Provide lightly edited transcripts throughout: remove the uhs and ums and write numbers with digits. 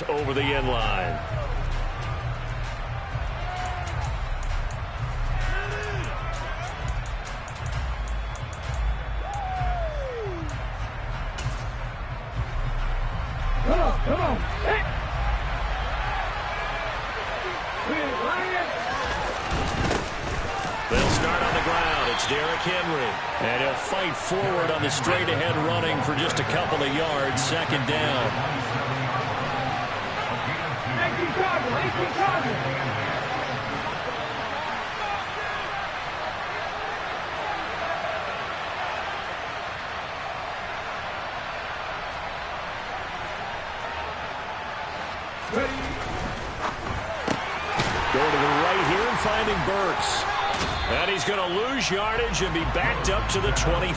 yards over the end line. Come on. Hey. They'll start on the ground. It's Derrick Henry. And he'll fight forward on the straight-ahead running for just a couple of yards. Second down. Going to the right here and finding Burks. And he's going to lose yardage and be backed up to the 25.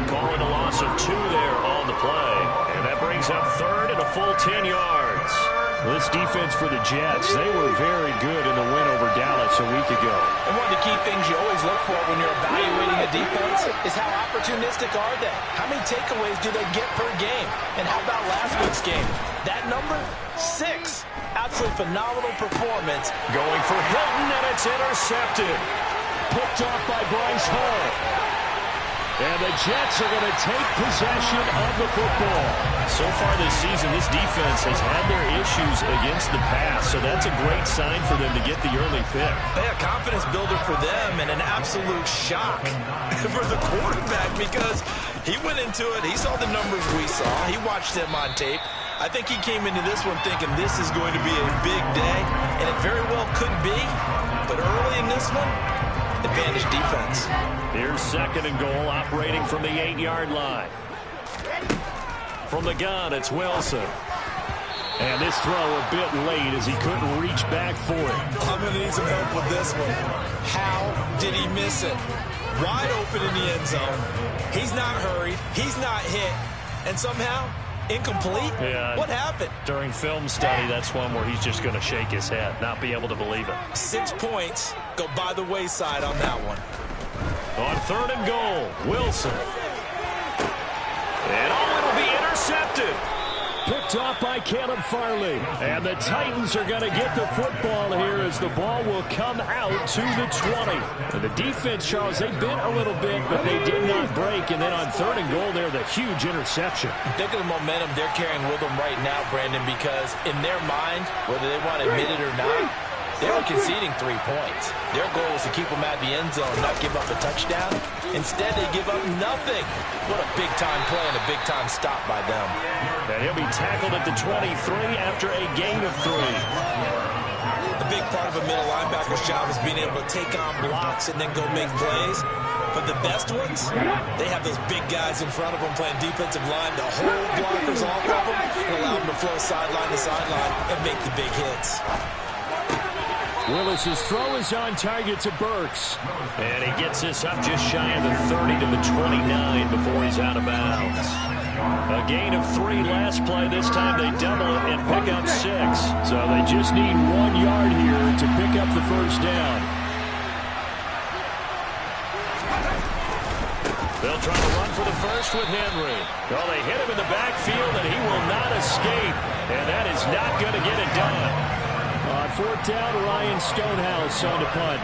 Calling a loss of 2 there on the play. And that brings up third and a full 10 yards. This defense for the Jets, they were very good in the win over Dallas a week ago. And one of the key things you always look for when you're evaluating a defense is how opportunistic are they? How many takeaways do they get per game? And how about last week's game? That number? 6. Absolutely phenomenal performance. Going for Hilton, and it's intercepted. Picked off by Bryce Hall. And the Jets are going to take possession of the football. So far this season, this defense has had their issues against the pass, so that's a great sign for them to get the early pick. A confidence builder for them and an absolute shock for the quarterback because he went into it. He saw the numbers we saw. He watched them on tape. I think he came into this one thinking this is going to be a big day, and it very well could be. But early in this one, advantage defense. Here's second and goal, operating from the 8-yard line. From the gun, it's Wilson. And this throw a bit late as he couldn't reach back for it. I'm going to need some help with this one. How did he miss it? Wide open in the end zone. He's not hurried. He's not hit. And somehow, incomplete? Yeah. What happened? During film study, that's one where he's just going to shake his head, not be able to believe it. 6 points go by the wayside on that one. On third and goal, Wilson. And it'll be intercepted. Picked off by Caleb Farley. And the Titans are going to get the football here as the ball will come out to the 20. And the defense, Charles, they bent a little bit, but they did not break. And then on third and goal there, the huge interception. Think of the momentum they're carrying with them right now, Brandon, because in their mind, whether they want to admit it or not, they were conceding 3 points. Their goal was to keep them out of the end zone, not give up a touchdown. Instead, they give up nothing. What a big-time play and a big-time stop by them. And he'll be tackled at the 23 after a gain of 3. The big part of a middle linebacker's job is being able to take on blocks and then go make plays. But the best ones, they have those big guys in front of them playing defensive line to hold blockers off of them and allow them to flow sideline to sideline and make the big hits. Willis's throw is on target to Burks. And he gets this up just shy of the 30 to the 29 before he's out of bounds. A gain of 3 last play. This time they double it and pick up 6. So they just need 1 yard here to pick up the first down. They'll try to run for the first with Henry. Well, they hit him in the backfield, and he will not escape. And that is not going to get it done. On fourth down, Ryan Stonehouse on the punt.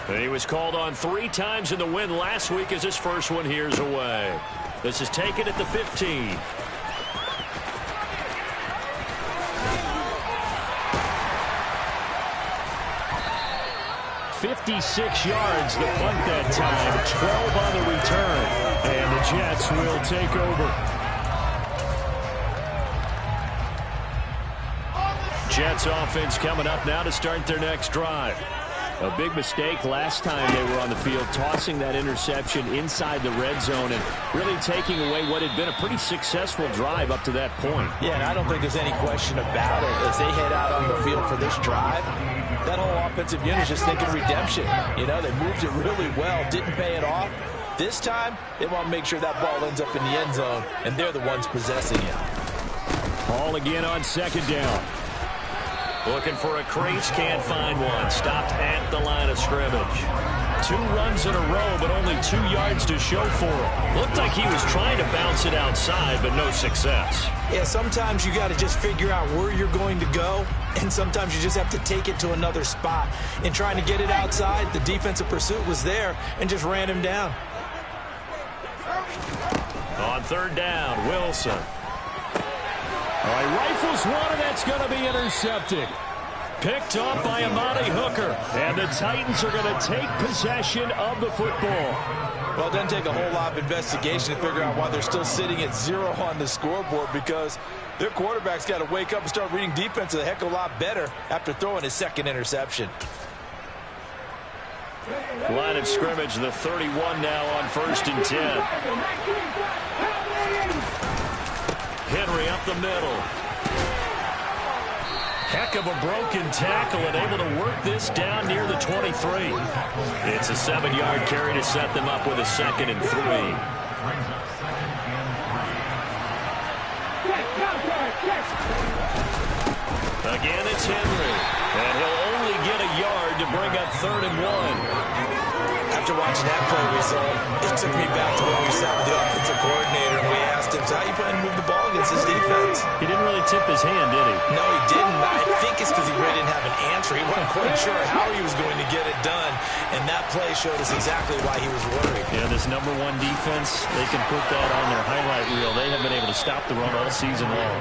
And he was called on 3 times in the win last week as his first one here's away. This is taken at the 15. "56 yards, the punt that time, 12 on the return. And the Jets will take over. Jets offense coming up now to start their next drive. A big mistake last time they were on the field, tossing that interception inside the red zone and really taking away what had been a pretty successful drive up to that point. Yeah, and I don't think there's any question about it. As they head out on the field for this drive, that whole offensive unit is just thinking redemption. You know, they moved it really well, didn't pay it off. This time, they want to make sure that ball ends up in the end zone, and they're the ones possessing it. Ball again on second down. Looking for a crease, can't find one. Stopped at the line of scrimmage. 2 runs in a row, but only 2 yards to show for it. Looked like he was trying to bounce it outside, but no success. Yeah, sometimes you got to just figure out where you're going to go, and sometimes you just have to take it to another spot. In trying to get it outside, the defensive pursuit was there and just ran him down. On 3rd down, Wilson. All right, rifles one, and that's going to be intercepted. Picked up by Amani Hooker, and the Titans are going to take possession of the football. Well, it doesn't take a whole lot of investigation to figure out why they're still sitting at 0 on the scoreboard, because their quarterback's got to wake up and start reading defense a heck of a lot better after throwing his 2nd interception. Line of scrimmage, the 31 now on 1st and 10. Henry up the middle. Heck of a broken tackle and able to work this down near the 23. It's a 7-yard carry to set them up with a 2nd and 3. Again, it's Henry. And he'll only get a yard to bring up 3rd and 1. After watching that play we saw, it took me back to when we sat with the offensive coordinator and we asked him, so how you plan to move the ball against this defense? He didn't really tip his hand, did he? No, he didn't. I think it's because he really didn't have an answer. He wasn't quite sure how he was going to get it done, and that play showed us exactly why he was worried. Yeah, this #1 defense, they can put that on their highlight reel. They have been able to stop the run all season long.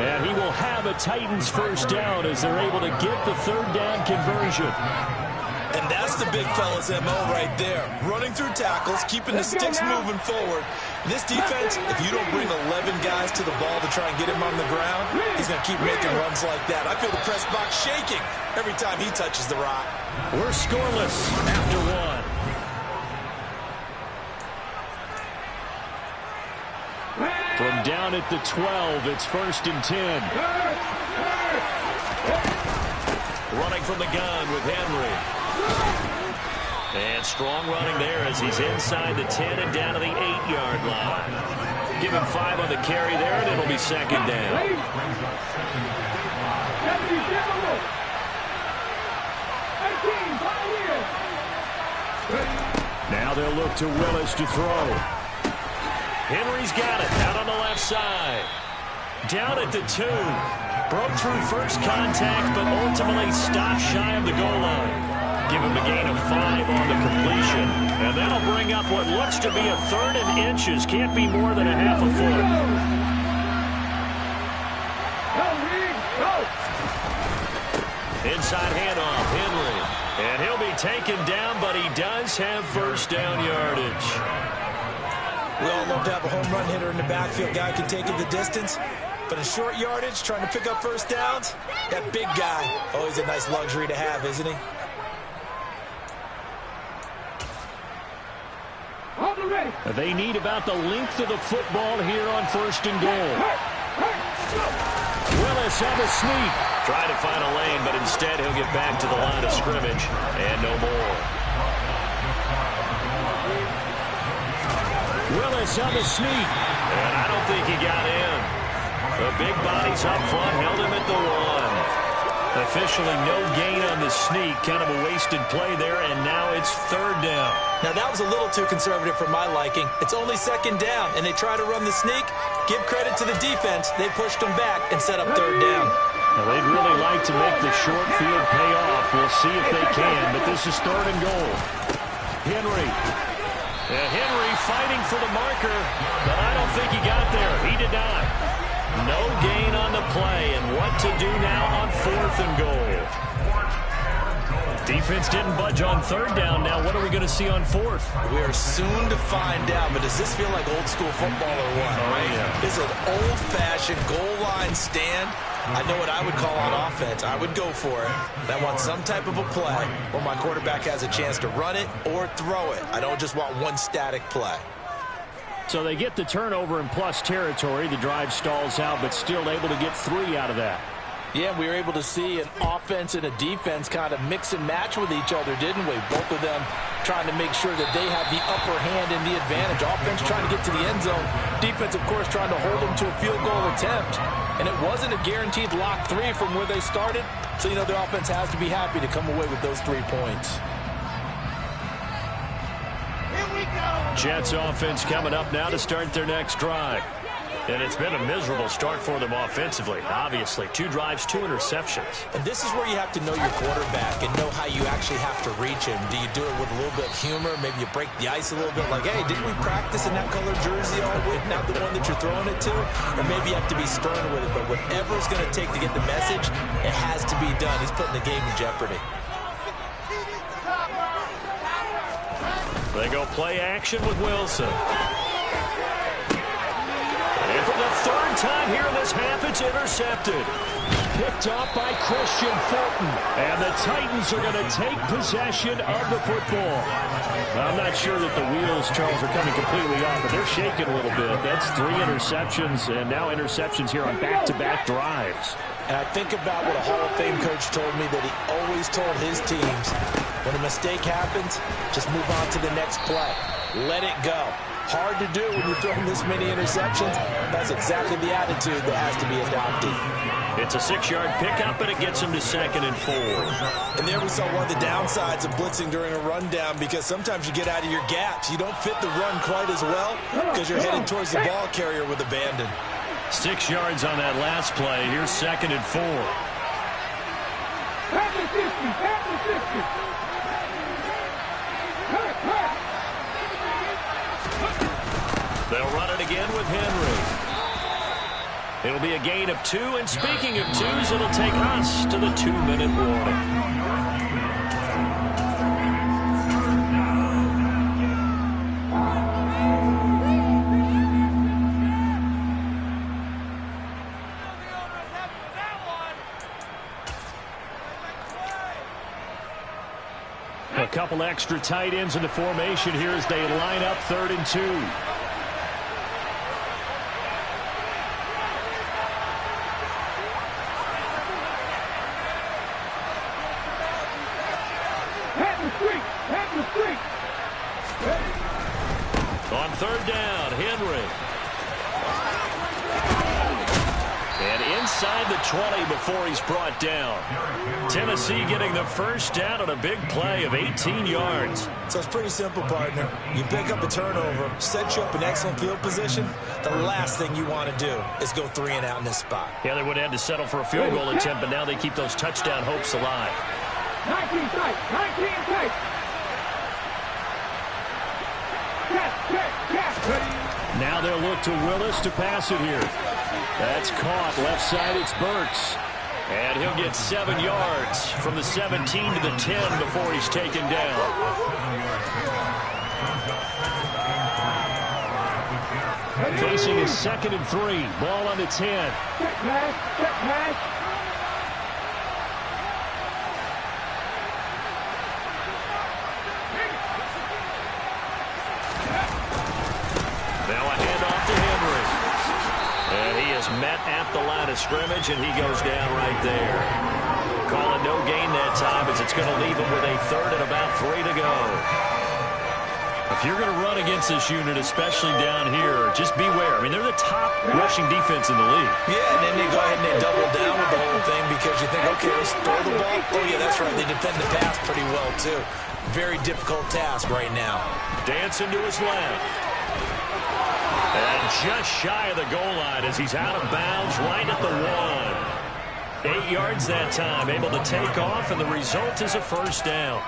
And he will have a Titans 1st down as they're able to get the 3rd down conversion. And that's the big fella's MO right there. Running through tackles, keeping the sticks moving forward. This defense, if you don't bring 11 guys to the ball to try and get him on the ground, he's going to keep making runs like that. I feel the press box shaking every time he touches the rock. We're scoreless after 1. From down at the 12, it's 1st and 10. Running from the gun with Henry. And strong running there as he's inside the 10 and down to the 8-yard line. Give him 5 on the carry there, and it'll be 2nd down. Now they'll look to Willis to throw. Henry's got it out on the left side. Down at the 2. Broke through first contact, but ultimately stopped shy of the goal line. Give him a gain of 5 on the completion. And that'll bring up what looks to be a 3rd and inches. Can't be more than a half a foot. Inside handoff, Henry. And he'll be taken down, but he does have 1st down yardage. We all love to have a home run hitter in the backfield. Guy can take it the distance. But in short yardage, trying to pick up 1st downs, that big guy, always a nice luxury to have, isn't he? They need about the length of the football here on 1st and goal. Willis on the sneak. Trying to find a lane, but instead he'll get back to the line of scrimmage and no more. Willis on the sneak. And I don't think he got in. The big bodies up front held him at the 1. Officially no gain on the sneak. Kind of a wasted play there, and now it's 3rd down. Now, that was a little too conservative for my liking. It's only 2nd down, and they try to run the sneak. Give credit to the defense. They pushed them back and set up 3rd down. Now, they'd really like to make the short field pay off. We'll see if they can, but this is 3rd and goal. Henry. And Henry fighting for the marker, but I don't think he got there. He did not. No gain on the play, and what to do now on 4th and goal. Defense didn't budge on 3rd down. Now what are we going to see on 4th? We are soon to find out, but does this feel like old school football or what? Oh, right? Yeah. This is an old-fashioned goal line stand. I know what I would call on offense. I would go for it. I want some type of a play where my quarterback has a chance to run it or throw it. I don't just want one static play. So they get the turnover in plus territory. The drive stalls out, but still able to get 3 out of that. Yeah, we were able to see an offense and a defense kind of mix and match with each other, didn't we? Both of them trying to make sure that they have the upper hand and the advantage. Offense trying to get to the end zone. Defense, of course, trying to hold them to a field goal attempt. And it wasn't a guaranteed lock 3 from where they started. So, you know, the offense has to be happy to come away with those 3 points. Jets offense coming up now to start their next drive. And it's been a miserable start for them offensively. Obviously, 2 drives, 2 interceptions. And this is where you have to know your quarterback and know how you actually have to reach him. Do you do it with a little bit of humor? Maybe you break the ice a little bit like, hey, didn't we practice in that color jersey all week, not the one that you're throwing it to? Or maybe you have to be stern with it. But whatever it's going to take to get the message, it has to be done. He's putting the game in jeopardy. They go play action with Wilson. And for the 3rd time here in this half, it's intercepted. Picked off by Christian Fulton. And the Titans are going to take possession of the football. I'm not sure that the wheels, Charles, are coming completely off, but they're shaking a little bit. That's 3 interceptions, and now interceptions here on back-to-back drives. And I think about what a Hall of Fame coach told me that he always told his teams, when a mistake happens, just move on to the next play. Let it go. Hard to do when you're throwing this many interceptions. That's exactly the attitude that has to be adopted. It's a 6-yard pickup, and it gets him to 2nd and 4. And there we saw one of the downsides of blitzing during a rundown, because sometimes you get out of your gaps. You don't fit the run quite as well because you're headed towards the ball carrier with abandon. 6 yards on that last play. Here's 2nd and 4. They'll run it again with Henry. It'll be a gain of 2, and speaking of 2s, it'll take us to the 2-minute warning. A couple extra tight ends in the formation here as they line up 3rd and 2. On 3rd down, Henry. And inside the 20 before he's brought down. Tennessee getting the 1st down on a big play of 18 yards. So it's pretty simple, partner. You pick up a turnover, set you up in excellent field position. The last thing you want to do is go 3 and out in this spot. Yeah, they would have had to settle for a field goal attempt, but now they keep those touchdown hopes alive. 19 tight, 19 tight. Now they'll look to Willis to pass it here. That's caught. Left side, it's Burks. And he'll get 7 yards from the 17 to the 10 before he's taken down. Facing his 2nd and 3. Ball on the 10. Check pass. Now a handoff to Henry. And he is met at the line of scrimmage, and he goes down right there. Calling no gain that time as it's going to leave him with a 3rd and about 3 to go. If you're going to run against this unit, especially down here, just beware. I mean, they're the top rushing defense in the league. Yeah, and then they go ahead and they double down with the whole thing because you think, okay, let's throw the ball. Oh, yeah, that's right. They defend the pass pretty well, too. Very difficult task right now. Dancing to his left. And just shy of the goal line as he's out of bounds right at the 1. 8 yards that time, able to take off, and the result is a 1st down.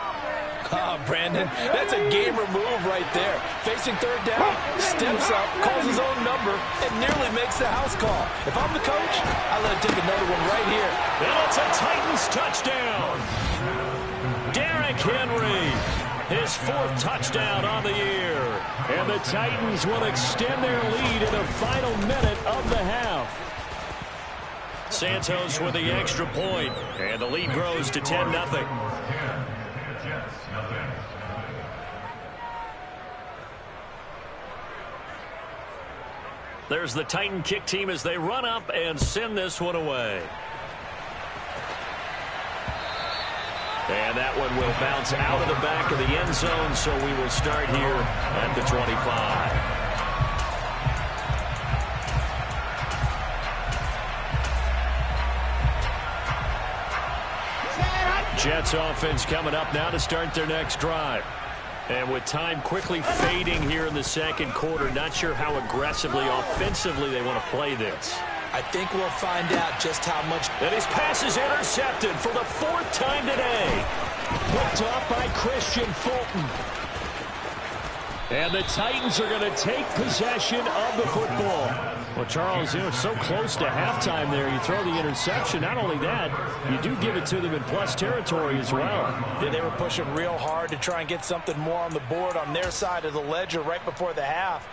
Oh, Brandon, that's a gamer move right there. Facing 3rd down, steps up, calls his own number, and nearly makes the house call. If I'm the coach, I let him take another one right here. And it's a Titans touchdown. Derrick Henry, his 4th touchdown on the year. And the Titans will extend their lead in the final minute of the half. Santos with the extra point, and the lead grows to 10-0. There's the Titan kick team as they run up and send this one away. And that one will bounce out of the back of the end zone, so we will start here at the 25. Jets offense coming up now to start their next drive. And with time quickly fading here in the second quarter, not sure how aggressively, offensively they want to play this. I think we'll find out just how much. And his pass is intercepted for the 4th time today. Picked off by Christian Fulton. And the Titans are going to take possession of the football. Well, Charles, so close to halftime there. You throw the interception. Not only that, you do give it to them in plus territory as well. Yeah, they were pushing real hard to try and get something more on the board on their side of the ledger right before the half.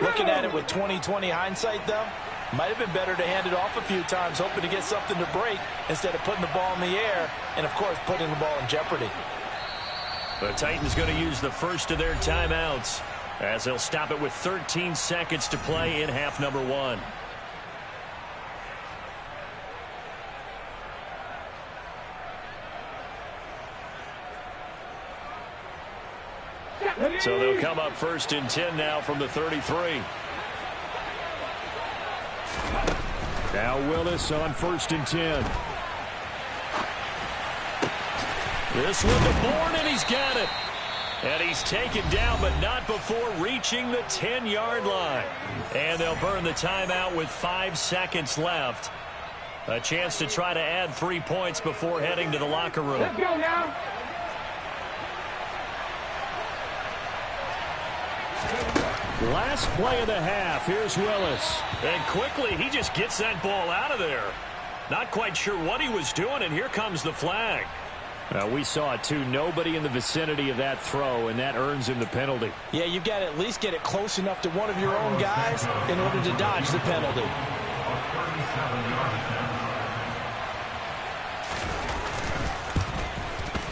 Looking at it with 20/20 hindsight, though, might have been better to hand it off a few times, hoping to get something to break instead of putting the ball in the air and, of course, putting the ball in jeopardy. The Titans going to use the first of their timeouts as they'll stop it with 13 seconds to play in half number 1. So they'll come up 1st and 10 now from the 33. Now Willis on 1st and 10. This one to Bourne, and he's got it. And he's taken down, but not before reaching the 10-yard line. And they'll burn the timeout with 5 seconds left. A chance to try to add 3 points before heading to the locker room. Let's go now. Last play of the half. Here's Willis. And quickly, he just gets that ball out of there. Not quite sure what he was doing, and here comes the flag. We saw it, too. Nobody in the vicinity of that throw, and that earns him the penalty. Yeah, you've got to at least get it close enough to one of your own guys in order to dodge the penalty.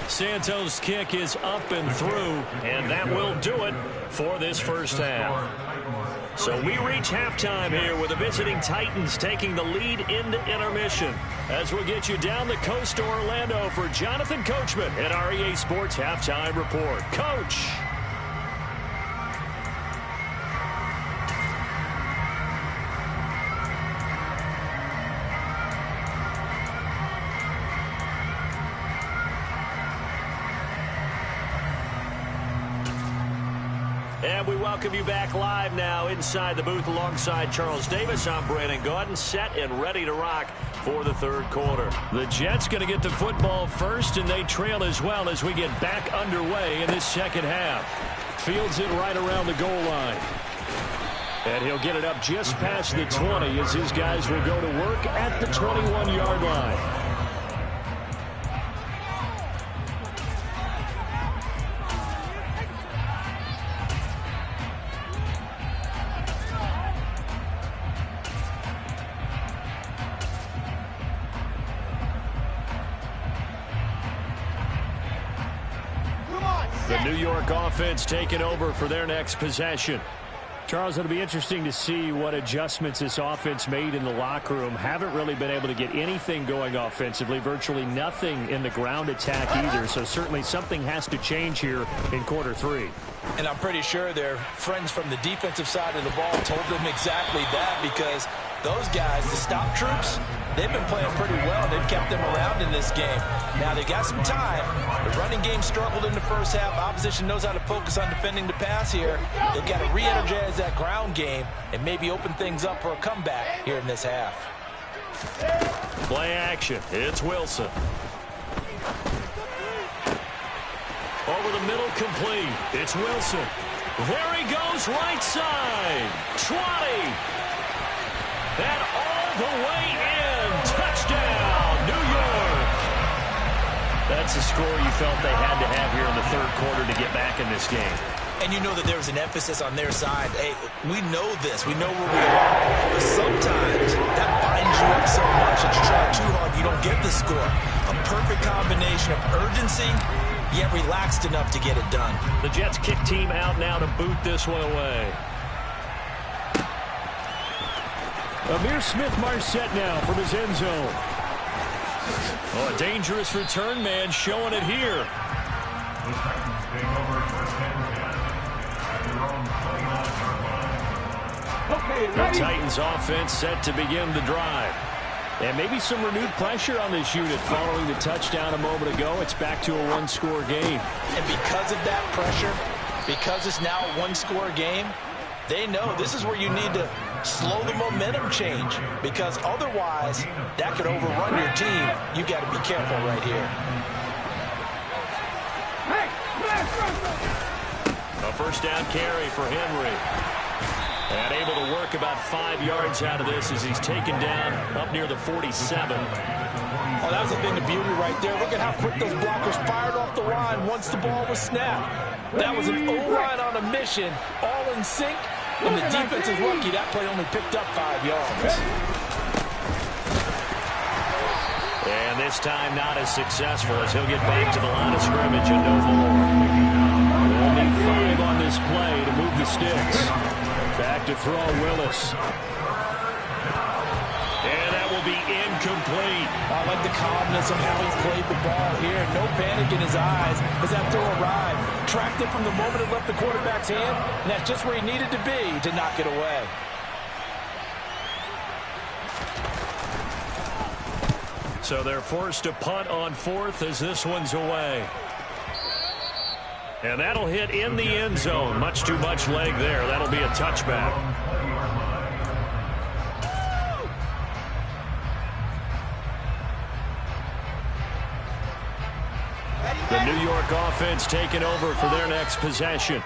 Santos' kick is up and through, and that will do it for this first half. So we reach halftime here with the visiting Titans taking the lead into intermission. As we'll get you down the coast to Orlando for Jonathan Coachman at our EA Sports Halftime Report. Coach! And we welcome you back live now inside the booth alongside Charles Davis. I'm Brandon Gaudin, set and ready to rock for the third quarter. The Jets going to get the football first, and they trail as well as we get back underway in this second half. Fields it right around the goal line. And he'll get it up just past the 20 as his guys will go to work at the 21-yard line. The New York offense taking over for their next possession. Charles, it'll be interesting to see what adjustments this offense made in the locker room. Haven't really been able to get anything going offensively, virtually nothing in the ground attack either. So certainly something has to change here in quarter 3. And I'm pretty sure their friends from the defensive side of the ball told them exactly that, because those guys, the stop troops, they've been playing pretty well. They've kept them around in this game. Now, they got some time. The running game struggled in the first half. Opposition knows how to focus on defending the pass here. They've got to re-energize that ground game and maybe open things up for a comeback here in this half. Play action. It's Wilson. Over the middle, complete. It's Wilson. There he goes, right side. 20. And all the way in. Touchdown, New York. That's the score you felt they had to have here in the third quarter to get back in this game. And you know that there was an emphasis on their side. Hey, we know this. We know where we are. But sometimes that binds you up so much that you try too hard, you don't get the score. A perfect combination of urgency, yet relaxed enough to get it done. The Jets kick team out now to boot this one away. Amir Smith-Marset now from his end zone. Oh, a dangerous return man showing it here. The Titans offense set to begin the drive. And maybe some renewed pressure on this unit following the touchdown a moment ago. It's back to a one-score game. And because of that pressure, because it's now a one-score game, they know this is where you need to slow the momentum change, because otherwise that could overrun your team. You got to be careful right here. A first down carry for Henry. And able to work about 5 yards out of this as he's taken down up near the 47. Oh, that was a thing of beauty right there. Look at how quick those blockers fired off the line once the ball was snapped. That was an O-line on a mission, all in sync, and the defense is lucky that play only picked up 5 yards. And this time not as successful as he'll get back to the line of scrimmage and no more. They'll need 5 on this play to move the sticks. Back to throw Willis. And that will be incomplete. I like the calmness of how he played the ball here. No panic in his eyes as that throw arrived. Tracked it from the moment it left the quarterback's hand, and that's just where he needed to be to knock it away. So they're forced to punt on 4th as this one's away. And that'll hit in the end zone. Much too much leg there. That'll be a touchback. The New York offense taking over for their next possession.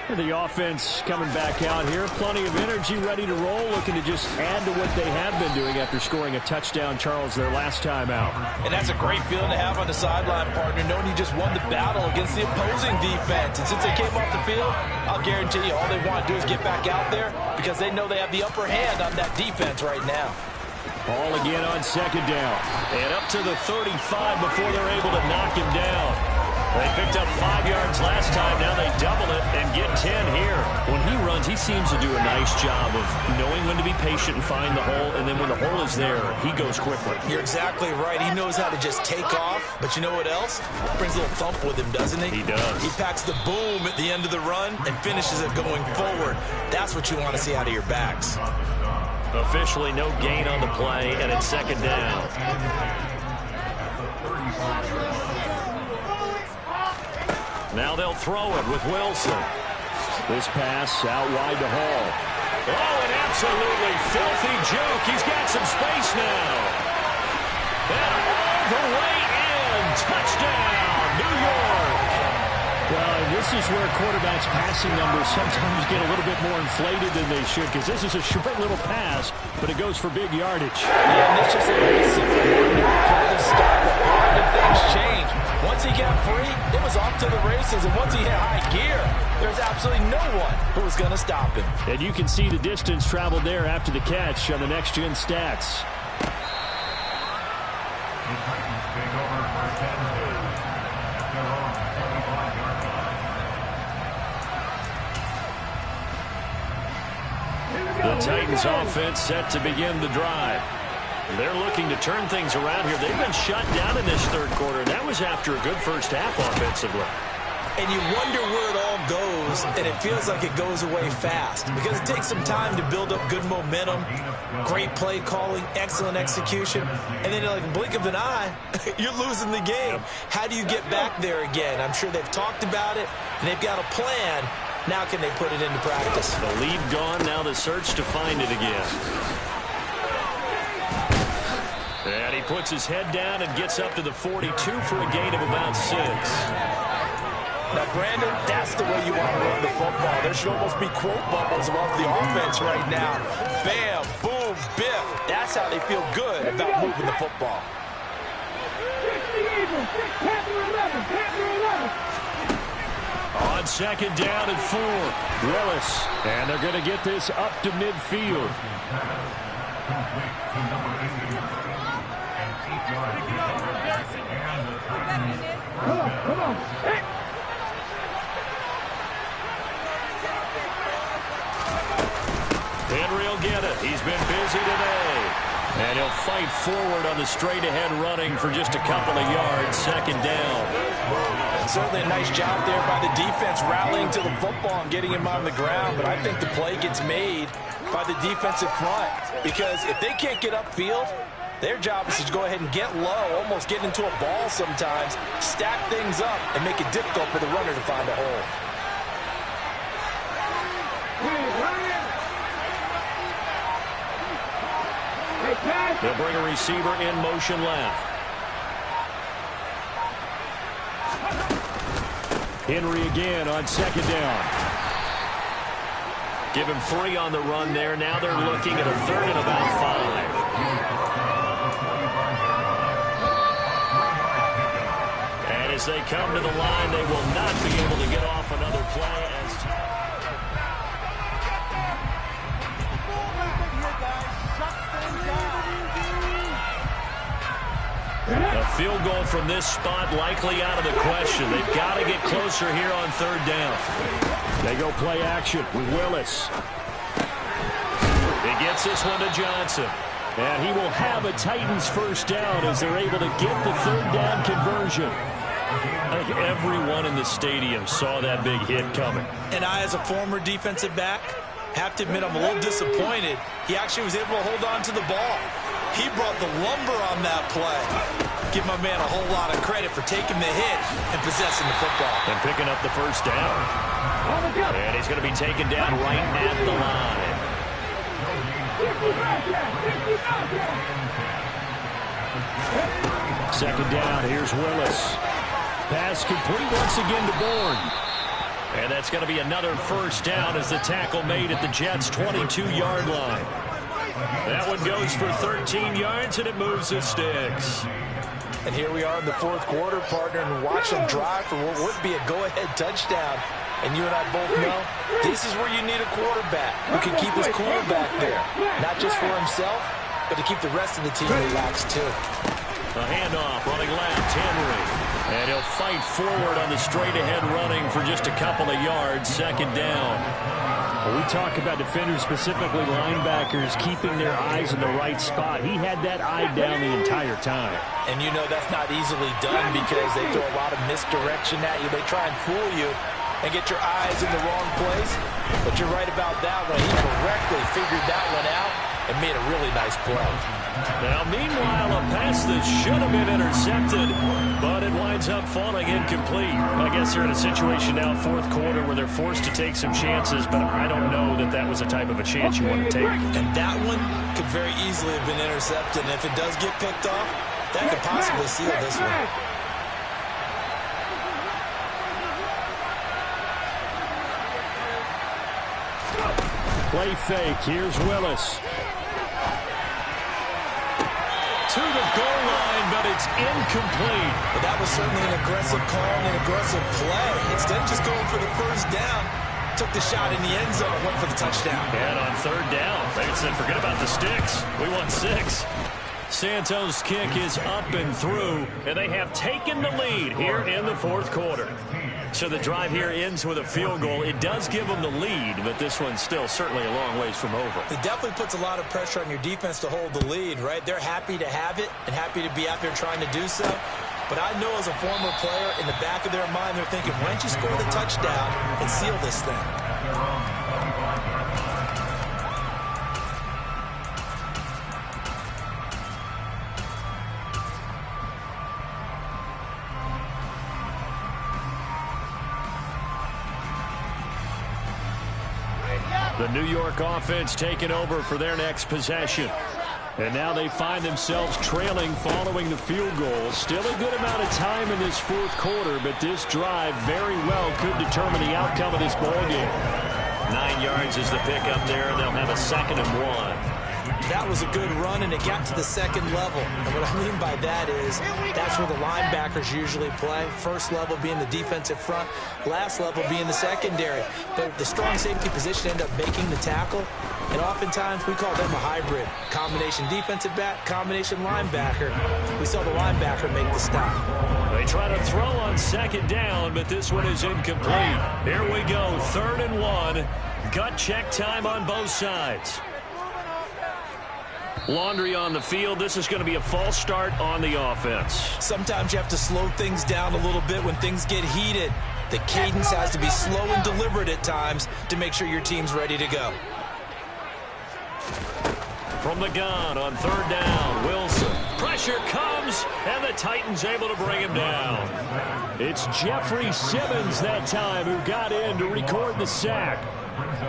The offense coming back out here. Plenty of energy, ready to roll, looking to just add to what they have been doing after scoring a touchdown, Charles, their last time out. And that's a great feeling to have on the sideline, partner, knowing you just won the battle against the opposing defense. And since they came off the field, I'll guarantee you all they want to do is get back out there because they know they have the upper hand on that defense right now. Ball again on second down. And up to the 35 before they're able to knock him down. They picked up 5 yards last time. Now they double it and get 10 here. When he runs, he seems to do a nice job of knowing when to be patient and find the hole. And then when the hole is there, he goes quickly. You're exactly right. He knows how to just take off. But you know what else? Brings a little thump with him, doesn't he? He does. He packs the boom at the end of the run and finishes it going forward. That's what you want to see out of your backs. Officially no gain on the play, and it's second down. Now they'll throw it with Wilson. This pass out wide to Hall. Oh, an absolutely filthy joke. He's got some space now. And all the way in. Touchdown, New York. Well, this is where quarterbacks' passing numbers sometimes get a little bit more inflated than they should, because this is a short little pass, but it goes for big yardage. Yeah, and it's just a very simple ordinary play to stop it. And things change. Once he got free, it was off to the races, and once he hit high gear, there's absolutely no one who was going to stop him. And you can see the distance traveled there after the catch on the next-gen stats. The Titans offense set to begin the drive. They're looking to turn things around here. They've been shut down in this third quarter. That was after a good first half offensively. And you wonder where it all goes, and it feels like it goes away fast because it takes some time to build up good momentum, great play calling, excellent execution, and then like a blink of an eye, you're losing the game. How do you get back there again? I'm sure they've talked about it, and they've got a plan. Now can they put it into practice? The lead gone, now the search to find it again. And he puts his head down and gets up to the 42 for a gain of about 6. Now, Brandon, that's the way you want to run the football. There should almost be quote bubbles above the offense right now. Bam, boom, biff. That's how they feel good about moving the football. 11. On second down and 4, Willis. And they're going to get this up to midfield. Come on. Hey. Henry will get it. He's been busy today. And he'll fight forward on the straight-ahead running for just a couple of yards. Second down. And certainly a nice job there by the defense rallying to the football and getting him on the ground. But I think the play gets made by the defensive front because if they can't get upfield, their job is to go ahead and get low, almost get into a ball sometimes, stack things up, and make it difficult for the runner to find a hole. They'll bring a receiver in motion left. Henry again on second down. Give him 3 on the run there. Now they're looking at a 3rd and about 5. And as they come to the line, they will not be able to get off another play. A field goal from this spot likely out of the question. They've got to get closer here on 3rd down. They go play action with Willis. He gets this one to Johnson. And he will have a Titans first down as they're able to get the 3rd down conversion. I think everyone in the stadium saw that big hit coming. And I, as a former defensive back, have to admit I'm a little disappointed. He actually was able to hold on to the ball. He brought the lumber on that play. Give my man a whole lot of credit for taking the hit and possessing the football. And picking up the first down. And he's going to be taken down right at the line. Second down, here's Willis. Pass complete once again to Bourne. And that's going to be another first down as the tackle made at the Jets' 22-yard line. That one goes for 13 yards, and it moves the sticks. And here we are in the 4th quarter, partner, and watch them drive for what would be a go-ahead touchdown. And you and I both know this is where you need a quarterback who can keep his cool back there. Not just for himself, but to keep the rest of the team relaxed, too. A handoff, running left, Henry. And he'll fight forward on the straight-ahead running for just a couple of yards, 2nd down. When we talk about defenders, specifically linebackers, keeping their eyes in the right spot. He had that eye down the entire time. And you know that's not easily done because they throw a lot of misdirection at you. They try and fool you and get your eyes in the wrong place. But you're right about that one. He correctly figured that one out and made a really nice play. Now, meanwhile, a pass that should have been intercepted, but it winds up falling incomplete. I guess they're in a situation now, 4th quarter, where they're forced to take some chances, but I don't know that that was the type of a chance you want to take. And that one could very easily have been intercepted, and if it does get picked off, that could possibly seal this one. Play fake. Here's Willis. To the goal line, but it's incomplete. But that was certainly an aggressive call and an aggressive play. Instead of just going for the first down, took the shot in the end zone and went for the touchdown. And on 3rd down, they said, forget about the sticks. We won 6. Santos' kick is up and through, and they have taken the lead here in the 4th quarter. So the drive here ends with a field goal. It does give them the lead, but this one's still certainly a long ways from over. It definitely puts a lot of pressure on your defense to hold the lead, right? They're happy to have it and happy to be out there trying to do so. But I know as a former player, in the back of their mind, they're thinking, why don't you score the touchdown and seal this thing? The New York offense taking over for their next possession. And now they find themselves trailing following the field goal. Still a good amount of time in this 4th quarter, but this drive very well could determine the outcome of this ballgame. 9 yards is the pickup there, and they'll have a 2nd and 1. That was a good run, and it got to the 2nd level. And what I mean by that is that's where the linebackers usually play. First level being the defensive front, last level being the secondary. But the strong safety position ended up making the tackle, and oftentimes we call them a hybrid. Combination defensive back, combination linebacker. We saw the linebacker make the stop. They try to throw on 2nd down, but this one is incomplete. Here we go, 3rd and 1. Gut check time on both sides. Laundry on the field. This is going to be a false start on the offense. Sometimes you have to slow things down a little bit when things get heated. The cadence has to be slow and deliberate at times to make sure your team's ready to go. From the gun on 3rd down, Wilson. Pressure comes, and the Titans able to bring him down. It's Jeffrey Simmons that time who got in to record the sack.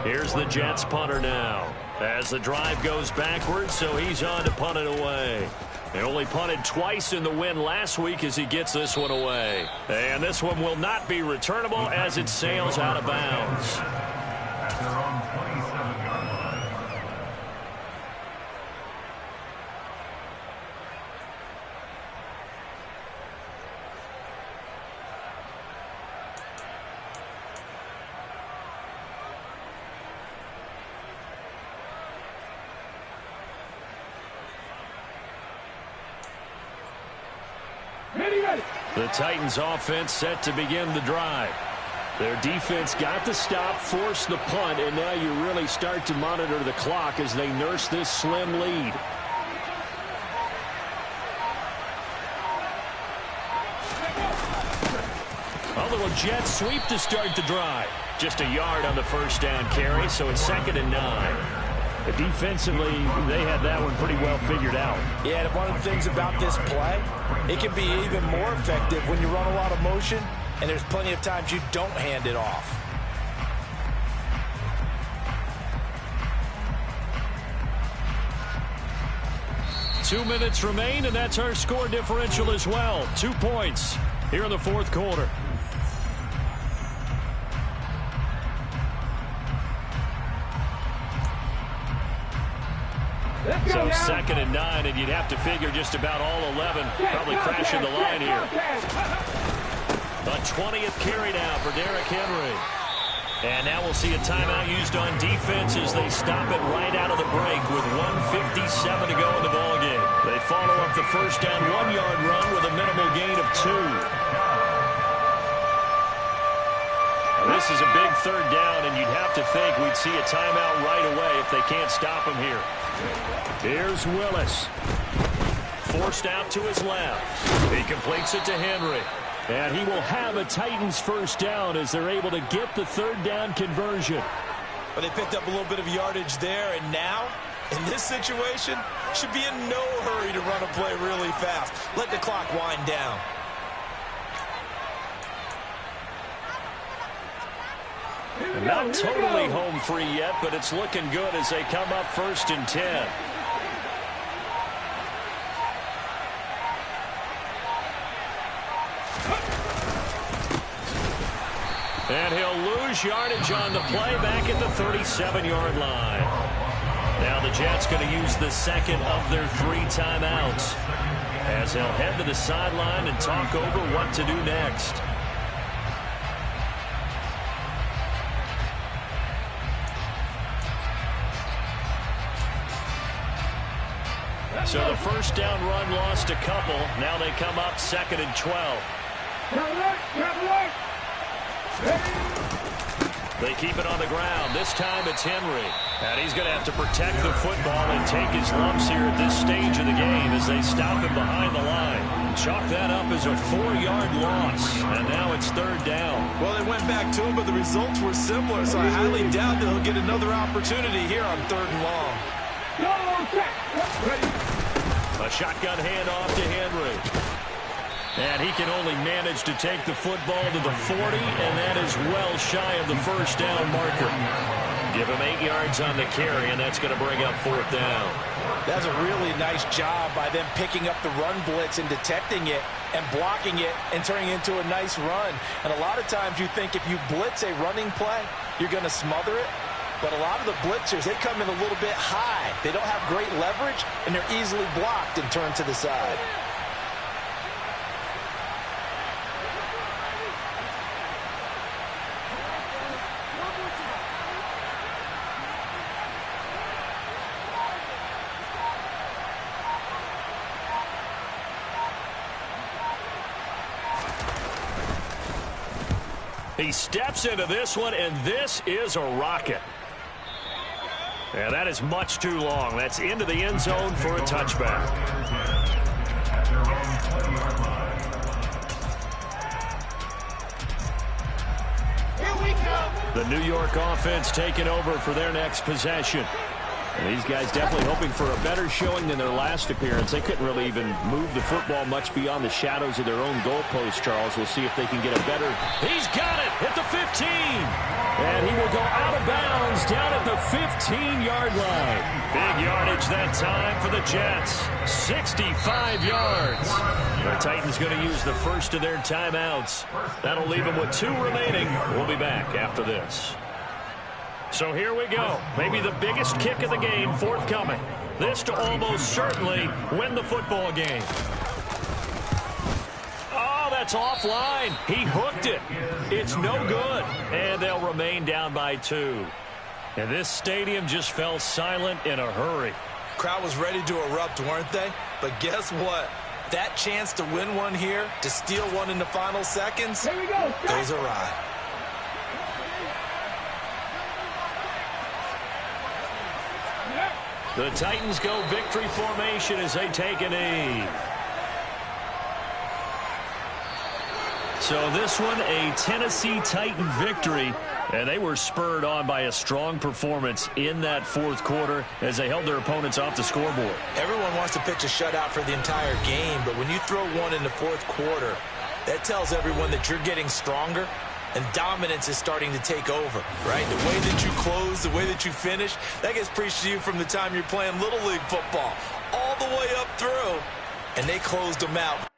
Here's the Jets punter now. As the drive goes backwards, so he's on to punt it away. They only punted twice in the win last week as he gets this one away. And this one will not be returnable as it sails out of bounds. The Titans offense set to begin the drive. Their defense got the stop, forced the punt, and now you really start to monitor the clock as they nurse this slim lead. A little jet sweep to start the drive. Just a yard on the first down carry, so it's 2nd and 9. Defensively, they had that one pretty well figured out. Yeah, and one of the things about this play, it can be even more effective when you run a lot of motion, and there's plenty of times you don't hand it off. Two minutes remain, and that's our score differential as well. 2 points here in the fourth quarter. So 2nd and 9, and you'd have to figure just about all 11 probably crashing the line here. A 20th carry now for Derrick Henry. And now we'll see a timeout used on defense as they stop it right out of the break with 1:57 to go in the ballgame. They follow up the first down 1-yard run with a minimal gain of 2. This is a big 3rd down, and you'd have to think we'd see a timeout right away if they can't stop him here. Here's Willis. Forced out to his left. He completes it to Henry. And he will have a Titans first down as they're able to get the 3rd down conversion. But they picked up a little bit of yardage there, and now, in this situation, should be in no hurry to run a play really fast. Let the clock wind down. Not totally home free yet, but it's looking good as they come up 1st and 10. And he'll lose yardage on the play back at the 37-yard line. Now the Jets going to use the 2nd of their 3 timeouts as they'll head to the sideline and talk over what to do next. So the first down run lost a couple. Now they come up 2nd and 12. They keep it on the ground. This time it's Henry. And he's going to have to protect the football and take his lumps here at this stage of the game as they stop him behind the line. Chalk that up as a 4-yard loss. And now it's 3rd down. Well, they went back to him, but the results were similar, so I highly doubt that he'll get another opportunity here on 3rd and long. A shotgun handoff to Henry. And he can only manage to take the football to the 40, and that is well shy of the first down marker. Give him 8 yards on the carry, and that's going to bring up 4th down. That's a really nice job by them picking up the run blitz and detecting it and blocking it and turning it into a nice run. And a lot of times you think if you blitz a running play, you're going to smother it. But a lot of the blitzers, they come in a little bit high. They don't have great leverage, and they're easily blocked and turned to the side. He steps into this one, and this is a rocket. And that is much too long. That's into the end zone for a touchback. Here we go. The New York offense taking over for their next possession. And these guys definitely hoping for a better showing than their last appearance. They couldn't really even move the football much beyond the shadows of their own goalpost, Charles. We'll see if they can get a better... He's got it at the 15. And he will go out of bounds down at the 15-yard line. Big yardage that time for the Jets. 65 yards. The Titans going to use the first of their timeouts. That'll leave them with 2 remaining. We'll be back after this. So here we go. Maybe the biggest kick of the game forthcoming. This to almost certainly win the football game. Oh, that's offline. He hooked it. It's no good. And they'll remain down by 2. And this stadium just fell silent in a hurry. Crowd was ready to erupt, weren't they? But guess what? That chance to win one here, to steal one in the final seconds, goes awry. The Titans go victory formation as they take a knee. So this one, a Tennessee Titan victory. And they were spurred on by a strong performance in that fourth quarter as they held their opponents off the scoreboard. Everyone wants to pitch a shutout for the entire game, but when you throw one in the fourth quarter, that tells everyone that you're getting stronger and dominance is starting to take over, right? The way that you close, the way that you finish, that gets preached to you from the time you're playing Little League football all the way up through, and they closed them out